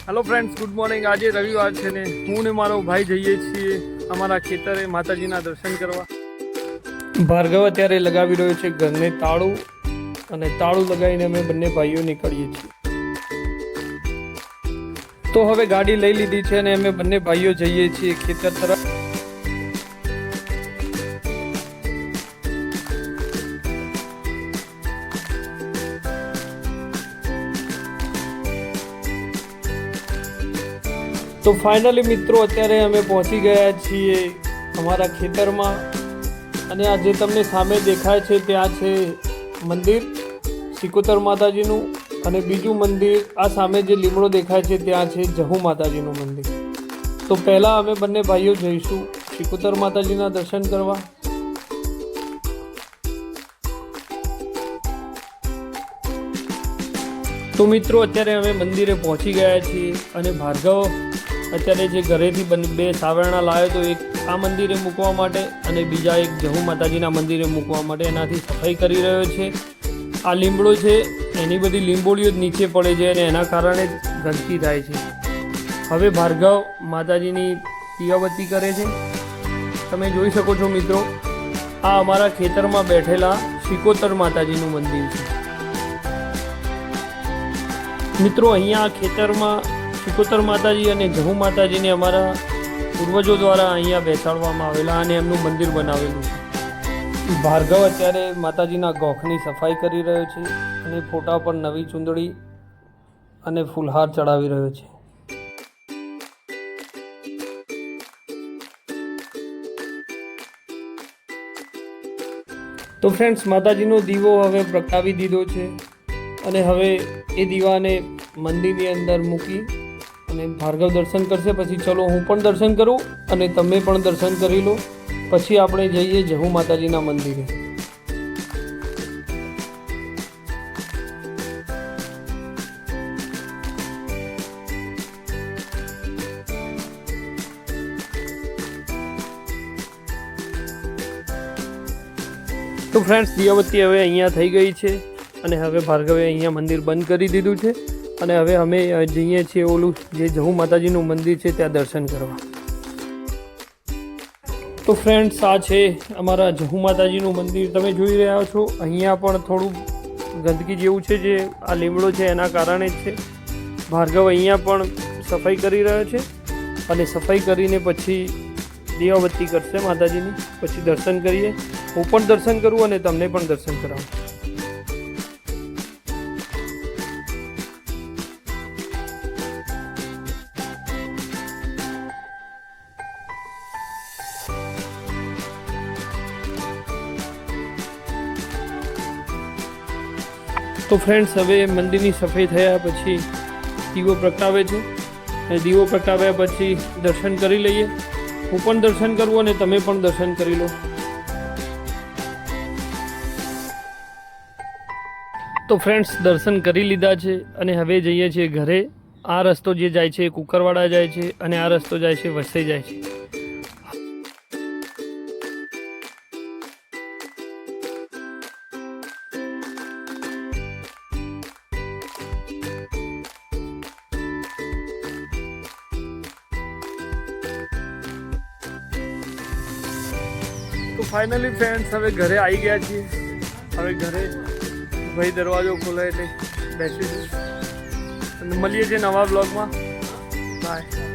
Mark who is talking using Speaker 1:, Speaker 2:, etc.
Speaker 1: Hello friends, good morning. आज रविवार है ने हूँ ने मारो भाई जईए छीए अमरा खेतरे माताजीना दर्शन करवा। भार्गव अत्यारे लगावी रह्यो छे घरने ताळू अने ताळू लगावीने अमे बंने भाईओ निकळीए छीए। तो हवे गाड़ी लई लीधी छे अने अमे बंने भाईओ जईए छीए खेतर तरफ। तो फाइनली मित्रों अत्यारे अमे पहोंची गया छीए अमारा खेतरमां अने आ जे तमने सामे देखाय छे त्यां छे मंदिर सिकोतर माताजीनुं अने बीजुं मंदिर आ सामे जे લીમડો देखाय छे त्यां छे जहू माताजीनुं मंदिर। तो पहला अमे बंने भाईओ जईशुं सिकोतर माताजीना दर्शन करवा। तो मित्रों अत्यारे अमे मंदिरे पहोंची गया छीए अने भार्गव अत्यारे जे घरेथी बे सावरણા लाव्यो तो एक आ मंदिरे मूकवा माटे अने बीजा एक जहू माताजीना मंदिरे मूकवा माटे एनाथी सफाई करी रह्यो छे। आ લીમડો छे एनी बधी લીંબોળીઓ नीचे पड़े छे अने एना कारणे गंदकी थाय छे। हवे भार्गव माताजीनी दियाबत्ती करे छे। तमे जोई शको छो मित्रों, आ अमारा खेतरमां बेठेला सिकोतर माताजीनुं मंदिर छे। मित्रों अहींया खेतरमां सिकोतर माताजी अने जहू माताजी ने अमारा पूर्वजों द्वारा अहींया बेसाडवामां आवेला अने एमनुं मंदिर बनावेलुं छे। भार्गव अत्यारे माताजीना गोखनी सफाई करी रह्यो छे अने फोटा पर नवी चूंदड़ी अने फूलहार चढ़ावी रह्यो छे। तो फ्रेंड्स माताजीनो दीवो हवे प्रगटावी दीधो छे अने हवे ए दीवाने मंदिरनी अंदर मूकी अने भार्गव दर्शन करशे। पछी चलो हूँ पण दर्शन करूँ अने तमे पण दर्शन करी लो। पछी आपणे जईए जहू माताजीना मंदिरे। तो फ्रेंड्स दियाबत्ती हवे अहींया थई गई छे अने हवे भार्गवे अहींया मंदिर बंद करी दीधुं छे अने हवे अमे जईए छीए ओलुं जे जहू माताजीनुं मंदिर छे त्यां दर्शन करवा। तो फ्रेंड्स आ छे अमारा जहू माताजीनुं मंदिर। तमे जोई रह्या छो अहींया पण थोडुं गंदकी जेवुं छे जे आ લીમડો छे एना कारणे ज छे। भार्गव अहींया पण सफाई करी रह्यो छे अने सफाई करीने पछी दियाबत्ती करशे माताजीनी। पछी दर्शन करीए। हूँ पण दर्शन करूँ अने तमने पण दर्शन करावुं। तो फ्रेंड्स हवे मंदिरनी सफाई थया पछी दीवो प्रगटावे छे अने दीवो प्रगटाव्या पछी दर्शन करी लईए। हूँ पण दर्शन करूँ अने तमे पण दर्शन करी लो। तो फ्रेंड्स दर्शन करी लीधा छे अने हवे जईए छीए घरे। आ रस्तो जे जाय छे कुकरवाड़ा जाय छे अने आ रस्तो जाय छे वसई जाय छे। तो फाइनली फ्रेंड्स हवे घरे आई गया छीए। हवे घरे भाई दरवाजो खोले એટલે બેસી મળીએ છીએ નવા બ્લોગમાં। બાય।